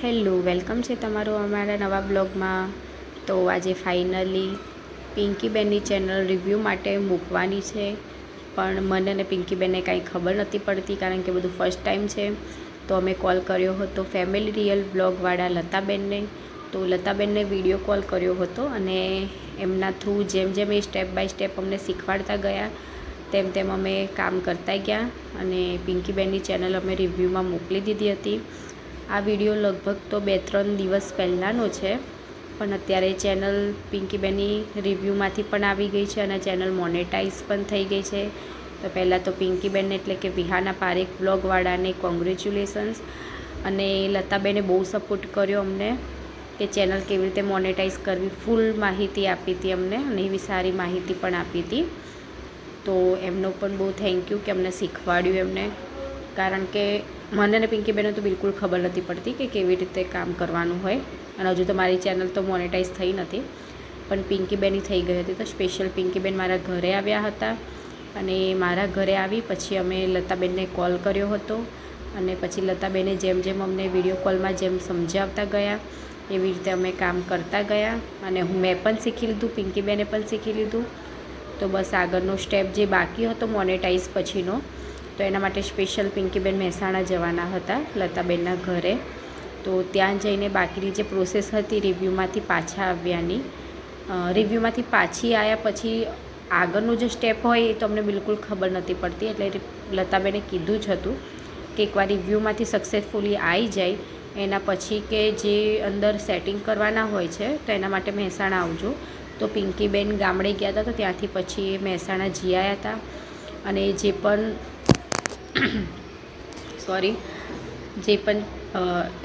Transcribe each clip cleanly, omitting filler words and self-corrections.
Hello, welcome છે તમારું અમારા નવા બ્લોગમાં. તો આજે ફાઇનલી પિંકીબેનની ચેનલ રિવ્યૂ માટે મૂકવાની છે, પણ મને અને પિંકીબેનને કાંઈ ખબર નથી પડતી કારણ કે બધું ફર્સ્ટ ટાઈમ છે. તો અમે કોલ કર્યો હતો ફેમિલી રિયલ બ્લોગવાળા લતાબેનને. તો લતાબેનને વિડીયો કોલ કર્યો હતો અને એમના થ્રુ જેમ જેમ એ સ્ટેપ બાય સ્ટેપ અમને શીખવાડતા ગયા તેમ તેમ અમે કામ કરતા ગયા અને પિંકીબેનની ચેનલ અમે રિવ્યૂમાં મોકલી દીધી હતી. આ વિડીયો લગભગ તો 2-3 દિવસ પહેલાંનો છે, પણ અત્યારે ચેનલ પિંકીબેનની રિવ્યૂમાંથી પણ આવી ગઈ છે અને ચેનલ મોનેટાઈઝ પણ થઈ ગઈ છે. તો પહેલાં તો પિંકીબેન એટલે કે વિહાના પારેખ બ્લોગવાળાને કોંગ્રેચ્યુલેશન્સ. અને લતાબેને બહુ સપોર્ટ કર્યો અમને કે ચેનલ કેવી રીતે મોનેટાઈઝ કરવી, ફૂલ માહિતી આપી હતી અમને અને એવી સારી માહિતી પણ આપી હતી. તો એમનો પણ બહુ થેન્ક યુ કે અમને શીખવાડ્યું એમને, કારણ કે મને અને પિંકીબેનને તો બિલકુલ ખબર નથી પડતી કે કેવી રીતે કામ કરવાનું હોય. અને હજુ તો મારી ચેનલ તો મોનેટાઈઝ થઈ નથી, પણ પિંકીબેનની થઈ ગઈ હતી. તો સ્પેશિયલ પિંકીબેન મારા ઘરે આવ્યા હતા અને મારા ઘરે આવી પછી અમે લતાબેનને કોલ કર્યો હતો અને પછી લતાબેને જેમ જેમ અમને વિડીયો કોલમાં જેમ સમજાવતા ગયા એવી રીતે અમે કામ કરતા ગયા અને મેં પણ શીખી લીધું, પિંકીબેને પણ શીખી લીધું. તો બસ આગળનો સ્ટેપ જે બાકી હતો મોનેટાઈઝ પછીનો, તો એના માટે સ્પેશિયલ પિંકીબેન મહેસાણા જવાના હતા લતાબેનના ઘરે. તો ત્યાં જઈને બાકીની જે પ્રોસેસ હતી રિવ્યૂમાંથી પાછા આવ્યાની, રિવ્યૂમાંથી પાછી આવ્યા પછી આગળનું જે સ્ટેપ હોય એ તો અમને બિલકુલ ખબર નથી પડતી. એટલે લતાબેને કીધું જ હતું કે એકવાર રિવ્યૂમાંથી સક્સેસફુલી આવી જાય એના પછી કે જે અંદર સેટિંગ કરવાના હોય છે તો એના માટે મહેસાણા આવજો. તો પિંકીબેન ગામડે ગયા હતા તો ત્યાંથી પછી એ મહેસાણા જઈ આવ્યા હતા અને જે પણ જે પણ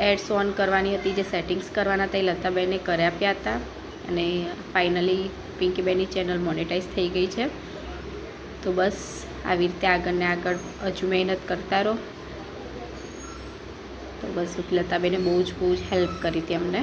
એડ્સ ઓન કરવાની હતી, જે સેટિંગ્સ કરવાના હતા એ લતાબેને કરી આપ્યા હતા અને ફાઇનલી પિંકીબેનની ચેનલ મોનેટાઈઝ થઈ ગઈ છે. તો બસ આવી રીતે આગળ ને આગળ હજુ મહેનત કરતા રહો. તો બસ લતાબેને બહુ જ હેલ્પ કરી હતી અમને.